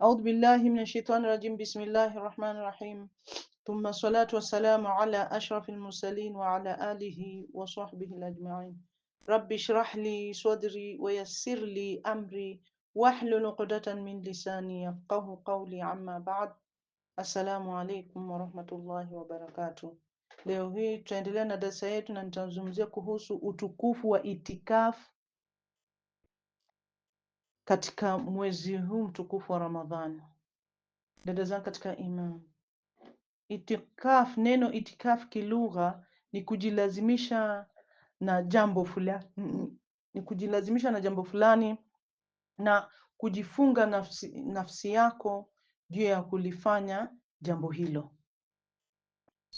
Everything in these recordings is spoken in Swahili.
أعوذ بالله من الشيطان الرجيم. بسم الله الرحمن الرحيم. ثم الصلاة والسلام على أشرف المرسلين وعلى آله وصحبه الأجمعين. رب اشرح لي صدري ويسر لي أمري واحلل عقدة من لساني يفقه قولي. عما بعد. Assalamu alaikum warahmatullahi wabarakatuh. Leo hii tutaendelea na darasa yetu na nitazungumzia kuhusu utukufu wa itikafu katika mwezi huu mtukufu wa Ramadhani. Dada zangu katika imani, neno itikaf kilugha ni kujilazimisha na jambo fulani, na kujifunga nafsi yako juu ya kulifanya jambo hilo.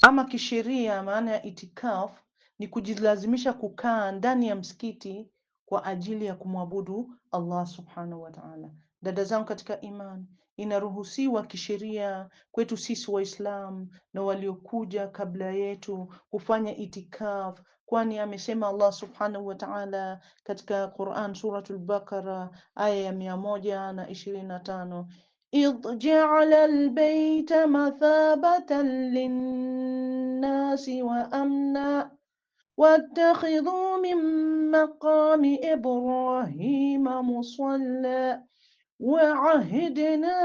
Ama kisheria, maana ya itikaf ni kujilazimisha kukaa ndani ya msikiti kwa ajili ya kumwabudu Allah subhanahu wa ta'ala. Dada zangu katika imani, inaruhusiwa kisheria kwetu sisi Waislamu na waliokuja kabla yetu kufanya itikaf, kwani amesema Allah subhanahu wa ta'ala katika Quran Suratul Baqara aya ya 125, إذ جعل البيت مثابة للناس وأمنا واتخذوا من مقام إبراهيم مصلى وعهدنا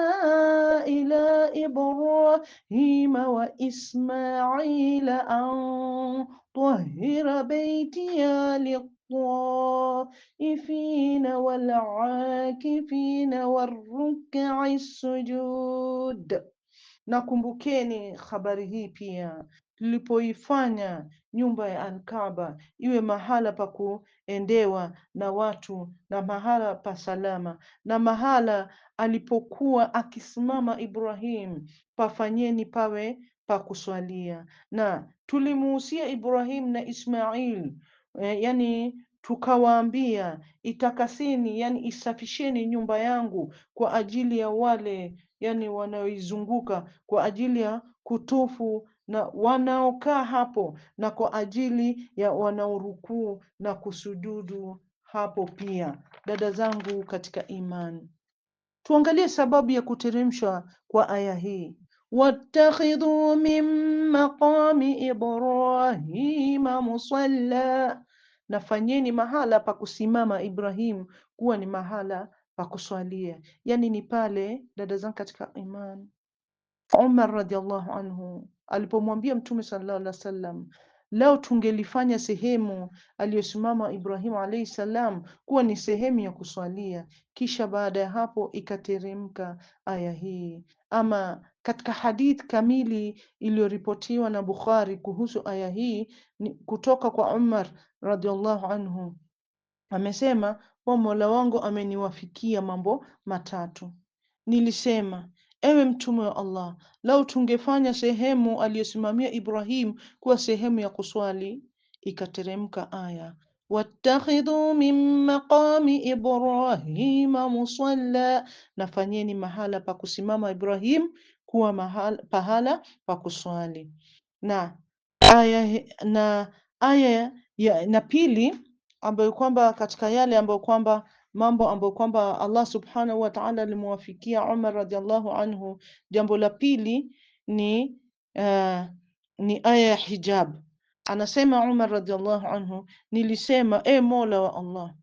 إلى إبراهيم وإسماعيل أن طهر بيتي للطائفين والعاكفين والركع السجود. Nakumbukeni habari hii pia tulipoifanya nyumba ya Al-Kaaba iwe mahala pa kuendewa na watu na mahala pa salama, na mahala alipokuwa akisimama Ibrahim pafanyeni pawe pa kuswalia, na tulimuhusia Ibrahim na Ismail, yani tukawaambia itakasini, yani isafisheni nyumba yangu kwa ajili ya wale yani wanaoizunguka, kwa ajili ya kutufu na wanaokaa hapo, na kwa ajili ya wanaorukuu na kusujudu hapo pia. Dada zangu katika imani, tuangalie sababu ya kuteremshwa kwa aya hii. Wattakhidhu min maqami Ibrahima musalla, nafanyeni mahala pa kusimama Ibrahim kuwa ni mahala pa kuswalia. Yani ni pale, dada zangu katika imani, Umar radhiallahu anhu alipomwambia Mtume sallallahu alaihi wasallam, leo tungelifanya sehemu aliyosimama Ibrahim alayhi salam kuwa ni sehemu ya kuswalia. Kisha baada ya hapo ikateremka aya hii. Ama katika hadith kamili iliyoripotiwa na Bukhari kuhusu aya hii kutoka kwa Umar radhiallahu anhu, amesema kwa Mola wangu ameniwafikia mambo matatu. Nilisema, ewe Mtume wa Allah, lau tungefanya sehemu aliyosimamia Ibrahim kuwa sehemu ya kuswali. Ikateremka aya, wattakhidhu min maqami Ibrahima musalla, nafanyeni mahala pa kusimama Ibrahim kuwa pahala pa kuswali. Na aya na pili ambayo kwamba katika yale ambayo kwamba mambo ambayo kwamba Allah subhanahu wa ta'ala alimwafikia Umar radhiallahu anhu, jambo la pili ni aya ya hijab. Anasema Umar radhiallahu anhu, nilisema Mola wa Allah,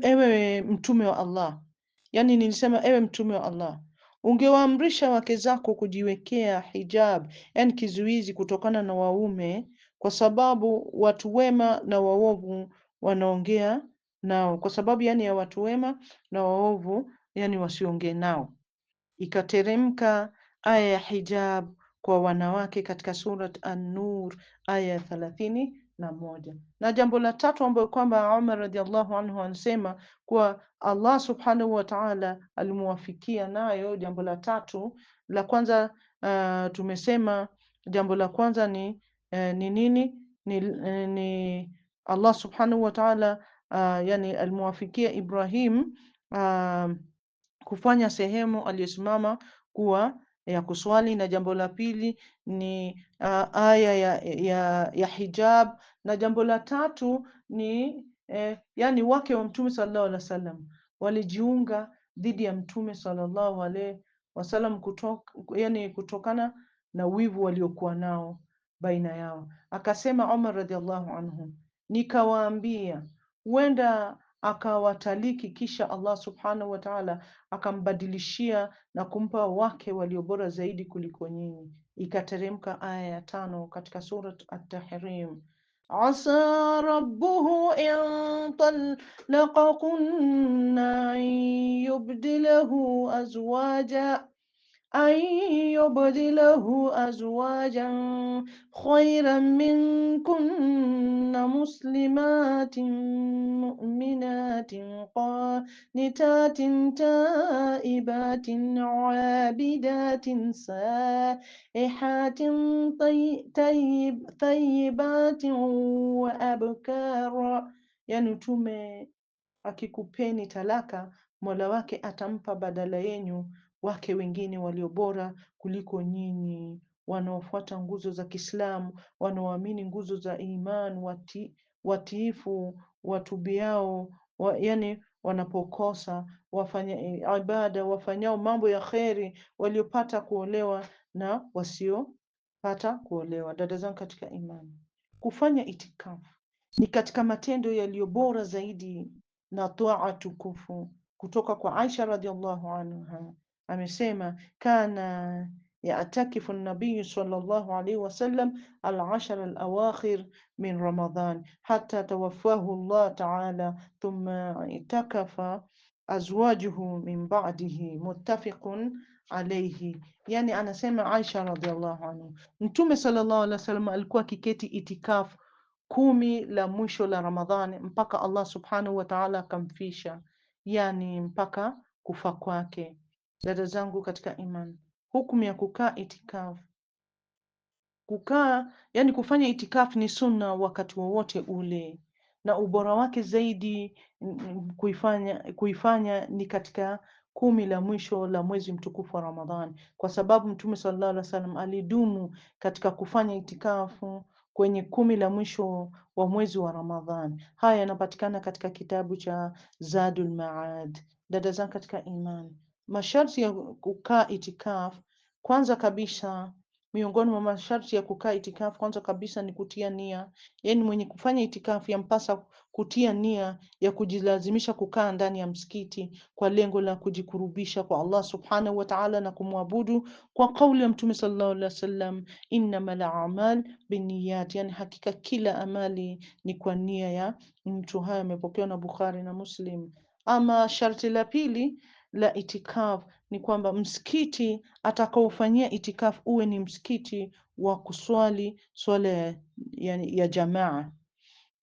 ewe mtume wa Allah, yani nilisema ewe mtume wa Allah, ungewaamrisha wake zako kujiwekea hijab, yani kizuizi kutokana na waume, kwa sababu watu wema na waovu wanaongea nao, kwa sababu yani ya watu wema na waovu yani wasiongee nao. Ikateremka aya ya hijab kwa wanawake katika Surat An-Nur aya ya 31. Na jambo la tatu ambayo kwamba Umar radhiallahu anhu anasema kuwa Allah subhanahu wa ta'ala alimuwafikia nayo, jambo la tatu la kwanza, tumesema jambo la kwanza ni nini? Ni Allah subhanahu wa ta'ala yani alimuwafikia Ibrahim kufanya sehemu aliyosimama kuwa ya kuswali, na jambo la pili ni aya ya hijab, na jambo la tatu ni yani wake wa Mtume sallallahu alaihi wasallam walijiunga dhidi ya Mtume sallallahu alaihi wasallam yani kutokana na wivu waliokuwa nao baina yao. Akasema Umar radhiallahu anhu, nikawaambia huenda akawataliki, kisha Allah subhanahu wa ta'ala akambadilishia na kumpa wake walio bora zaidi kuliko nyinyi. Ikateremka aya ya 5 katika surat At-Tahrim, asa rabbuhu in talaqakunna an yubdilahu azwaja خيرا منكن مسلمات مؤمنات قانتات تائبات عابدات سائحات ثيبات وأبكارا. Yani Mtume akikupeni talaka, Mola wake atampa badala yenyu wake wengine walio bora kuliko nyinyi, wanaofuata nguzo za Kiislamu, wanaoamini nguzo za iman, watiifu, watubiao, yani wanapokosa, wafanya ibada, wafanyao mambo ya kheri, waliopata kuolewa na wasiopata kuolewa. Dada zangu katika imani, kufanya itikafu ni katika matendo yaliyo bora zaidi na taa tukufu. Kutoka kwa Aisha radhiallahu anha amesema, kana yatakifu nabiyu sallallahu alayhi wasallam al-ashara al-awakhir min Ramadhan hatta tawaffahu Allah ta'ala thumma itakafa azwajuhu min ba'dihi, muttafiqun alayhi. Yani anasema Aisha radhiallahu anhu, Mtume sallallahu alayhi wasallam alikuwa kiketi itikafu 10 la mwisho la Ramadhani mpaka Allah subhanahu wa ta'ala akamfisha, yani mpaka kufa kwake. Dada zangu katika imani, hukumu ya kukaa itikafu, yani kufanya itikafu ni sunna wakati wowote ule, na ubora wake zaidi kuifanya ni katika 10 la mwisho la mwezi mtukufu wa Ramadhani, kwa sababu Mtume sallallahu alaihi wasallam alidumu katika kufanya itikafu kwenye 10 la mwisho wa mwezi wa Ramadhani. Haya yanapatikana katika kitabu cha Zadul Maad. Dada zangu katika imani, masharti ya kukaa itikaf, kwanza kabisa, miongoni mwa masharti ya kukaa itikaf, kwanza kabisa ni kutia nia. Yani mwenye kufanya itikaf yampasa kutia nia ya kujilazimisha kukaa ndani ya msikiti kwa lengo la kujikurubisha kwa Allah subhanahu wa ta'ala na kumwabudu kwa kauli ya Mtume sallallahu alaihi wasallam, innamal a'mal binniyat, yani hakika kila amali ni kwa nia ya mtu. Haya yamepokewa na Bukhari na Muslim. Ama sharti la pili la itikaf ni kwamba msikiti atakaofanyia itikaf uwe ni msikiti wa kuswali swala ya jamaa.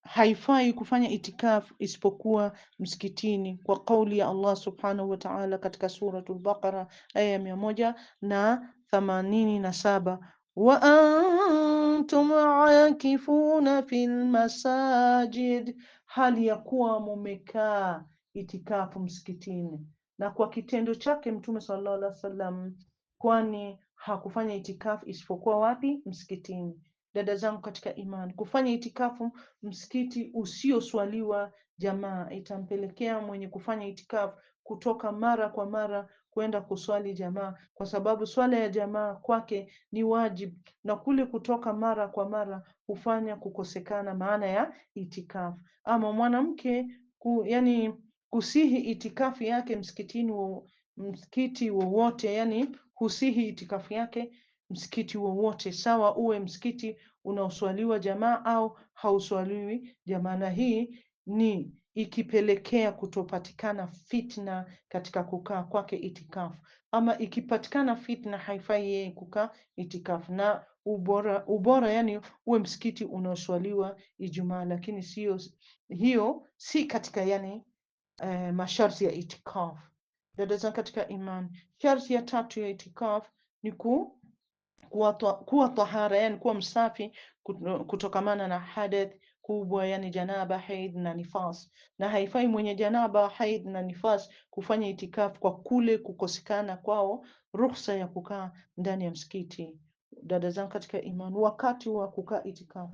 Haifai kufanya itikaf isipokuwa msikitini kwa kauli ya Allah subhanahu wa ta'ala katika suratul Baqara aya ya 187, wa antum aakifuna fil masajid, hali ya kuwa mumekaa itikafu msikitini. Na kwa kitendo chake Mtume sallallahu alaihi wasallam, kwani hakufanya itikafu isipokuwa wapi? Msikitini. Dada zangu katika imani, kufanya itikafu msikiti usioswaliwa jamaa itampelekea mwenye kufanya itikafu kutoka mara kwa mara kwenda kuswali jamaa, kwa sababu swala ya jamaa kwake ni wajibu, na kule kutoka mara kwa mara hufanya kukosekana maana ya itikafu. Ama mwanamke yani kusihi itikafu yake msikiti wowote, yani husihi itikafu yake msikiti wowote, sawa uwe msikiti unaoswaliwa jamaa au hauswaliwi jamaa, na hii ni ikipelekea kutopatikana fitna katika kukaa kwake itikafu. Ama ikipatikana fitna, haifai yeye kukaa itikafu, na ubora yani uwe msikiti unaoswaliwa Ijumaa, lakini hiyo si katika yani masharti ya itikaf. Dada zangu katika imani, sharti ya tatu ya itikaf ni kuwa tahara, yani kuwa msafi kutokamana na hadath kubwa, yani janaba, haid na nifas. Na haifai mwenye janaba, haid na nifas kufanya itikaf kwa kule kukosekana kwao ruhusa ya kukaa ndani ya msikiti. Dada zangu katika imani, wakati wa kukaa itikaf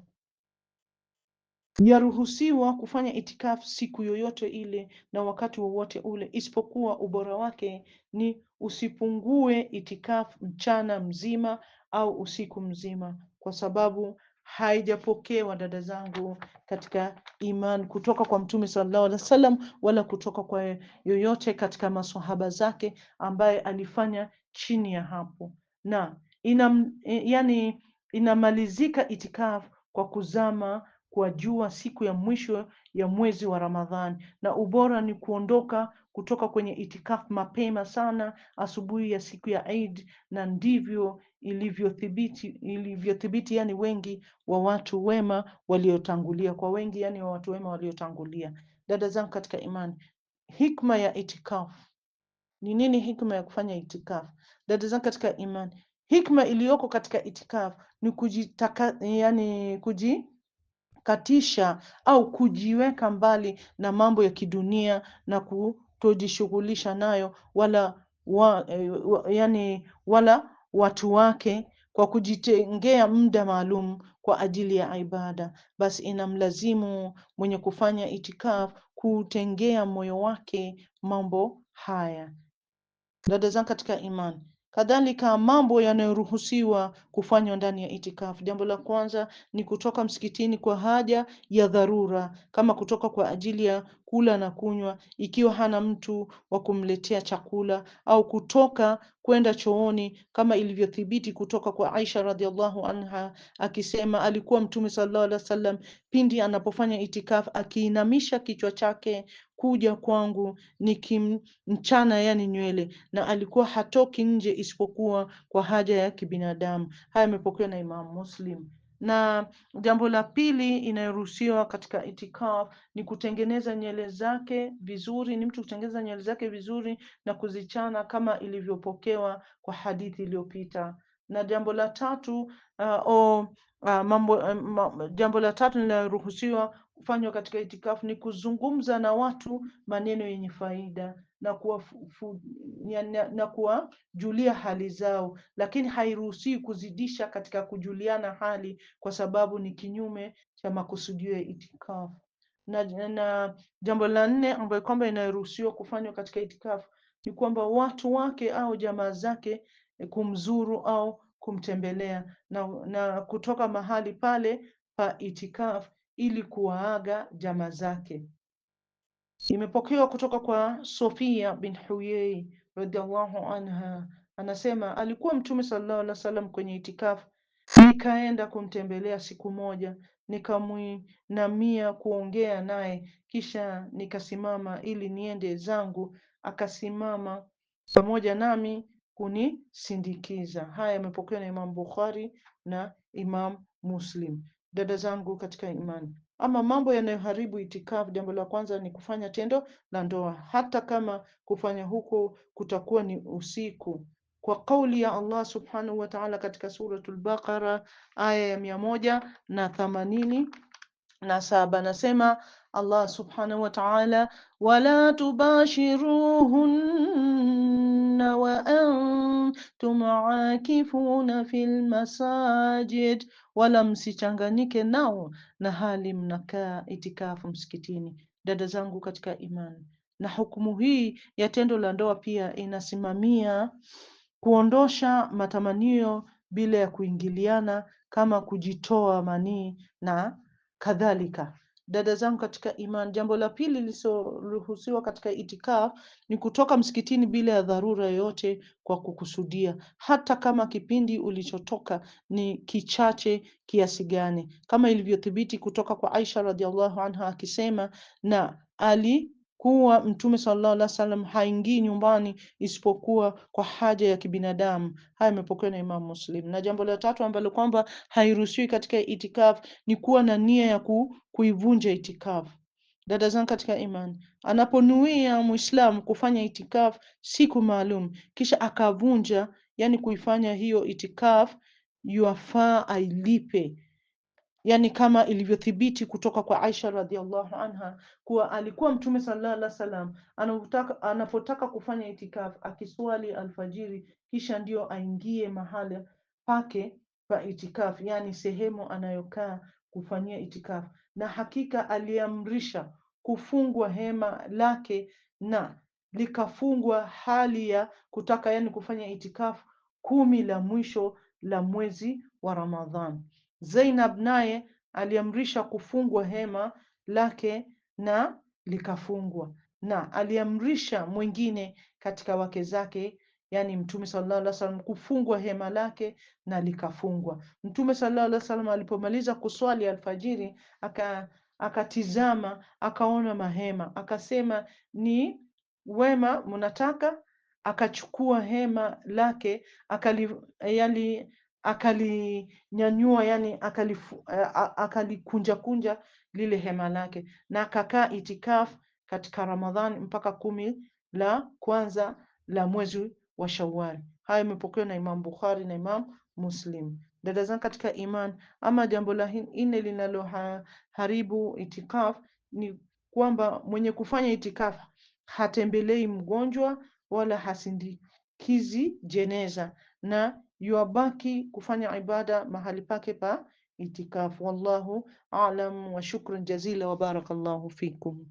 Yaruhusiwa kufanya itikafu siku yoyote ile na wakati wowote ule, isipokuwa ubora wake ni usipungue itikafu mchana mzima au usiku mzima, kwa sababu haijapokewa, dada zangu katika iman, kutoka kwa Mtume sallallahu alaihi wasallam wala kutoka kwa yoyote katika maswahaba zake ambaye alifanya chini ya hapo. Na yani inamalizika itikafu kwa kuzama kwa jua siku ya mwisho ya mwezi wa Ramadhani, na ubora ni kuondoka kutoka kwenye itikafu mapema sana asubuhi ya siku ya Eid, na ndivyo ilivyothibiti, yani wengi wa watu wema waliotangulia, kwa wengi yani wa watu wema waliotangulia. Dada zangu katika imani, hikma ya itikafu ni nini? Hikma ya kufanya itikafu, dada zangu katika imani, hikma iliyoko katika itikafu ni kujikatisha au kujiweka mbali na mambo ya kidunia na kutojishughulisha nayo wala watu wake, kwa kujitengea muda maalum kwa ajili ya ibada. Basi inamlazimu mwenye kufanya itikaf kutengea moyo wake mambo haya. Dada zangu katika imani, kadhalika mambo yanayoruhusiwa kufanywa ndani ya itikafu. Jambo la kwanza ni kutoka msikitini kwa haja ya dharura, kama kutoka kwa ajili ya kula na kunywa, ikiwa hana mtu wa kumletea chakula, au kutoka kwenda chooni, kama ilivyothibiti kutoka kwa Aisha radhiallahu anha akisema, alikuwa Mtume sallallahu alaihi wasallam pindi anapofanya itikafu akiinamisha kichwa chake kuja kwangu nikimchana, yani nywele, na alikuwa hatoki nje isipokuwa kwa haja ya kibinadamu. Haya yamepokewa na Imam Muslim. Na jambo la pili inayoruhusiwa katika itikaf ni kutengeneza nywele zake vizuri, ni mtu kutengeneza nywele zake vizuri na kuzichana kama ilivyopokewa kwa hadithi iliyopita. Na jambo la tatu jambo la tatu linaloruhusiwa kufanywa katika itikafu ni kuzungumza na watu maneno yenye faida na kuwajulia hali zao, lakini hairuhusiwi kuzidisha katika kujuliana hali, kwa sababu ni kinyume cha makusudio ya itikafu. Na jambo la nne ambayo kwamba inayoruhusiwa kufanywa katika itikafu ni kwamba watu wake au jamaa zake kumzuru au kumtembelea na kutoka mahali pale pa itikafu ili kuwaaga jamaa zake. Imepokewa kutoka kwa Sofia bin Huyei radhiallahu anha, anasema alikuwa Mtume sallallahu alaihi wasallam kwenye itikafu, nikaenda kumtembelea siku moja, nikamwinamia kuongea naye, kisha nikasimama ili niende zangu, akasimama pamoja nami kunisindikiza. Haya yamepokewa na Imam Bukhari na Imam Muslim. Dada zangu katika imani, ama mambo yanayoharibu itikafu, jambo la kwanza ni kufanya tendo la ndoa, hata kama kufanya huko kutakuwa ni usiku, kwa kauli ya Allah subhanahu wa ta'ala katika suratul Baqara aya ya 187, nasema Allah subhanahu wa ta'ala, wala tubashiruhunna wa antum aakifuna fil masajid, wala msichanganyike nao na hali mnakaa itikafu msikitini. Dada zangu katika imani, na hukumu hii ya tendo la ndoa pia inasimamia kuondosha matamanio bila ya kuingiliana, kama kujitoa manii na kadhalika. Dada zangu katika imani, jambo la pili lisoruhusiwa katika itikaf ni kutoka msikitini bila ya dharura yoyote kwa kukusudia, hata kama kipindi ulichotoka ni kichache kiasi gani, kama ilivyothibiti kutoka kwa Aisha radhiallahu anha akisema, na alikuwa Mtume sallallahu alaihi wasallam haingii nyumbani isipokuwa kwa haja ya kibinadamu. Haya yamepokewa na Imam Muslim. Na jambo la tatu ambalo kwamba hairuhusiwi katika itikaf ni kuwa na nia ya kuivunja itikaf. Dada zangu katika imani, anaponuia Muislamu kufanya itikaf siku maalum kisha akavunja, yani kuifanya hiyo itikaf, yuafaa ailipe, yani kama ilivyothibiti kutoka kwa Aisha radhiallahu anha kuwa alikuwa Mtume sallallahu alaihi wasallam anapotaka kufanya itikaf akiswali alfajiri, kisha ndio aingie mahali pake pa itikaf, yani sehemu anayokaa kufanyia itikafu, na hakika aliamrisha kufungwa hema lake na likafungwa hali ya kutaka, yani kufanya itikafu 10 la mwisho la mwezi wa Ramadhan. Zainab naye aliamrisha kufungwa hema lake na likafungwa, na aliamrisha mwingine katika wake zake, yani Mtume sallallahu alaihi wasallam, kufungwa hema lake na likafungwa. Mtume sallallahu alaihi wasallam alipomaliza kuswali alfajiri, akatizama akaona mahema, akasema ni wema mnataka? Akachukua hema lake akalinyanyua, yani akalikunja kunja lile hema lake, na akakaa itikaf katika Ramadhan mpaka 10 la kwanza la mwezi wa Shawwal. Haya imepokewa na Imam Bukhari na Imam Muslim. Dada zangu katika iman, ama jambo la nne linaloharibu itikaf ni kwamba mwenye kufanya itikaf hatembelei mgonjwa wala hasindikizi jeneza, na yuabaki kufanya ibada mahali pake pa itikaf. Wallahu a'lam wa shukran jazila wa barakallahu fikum.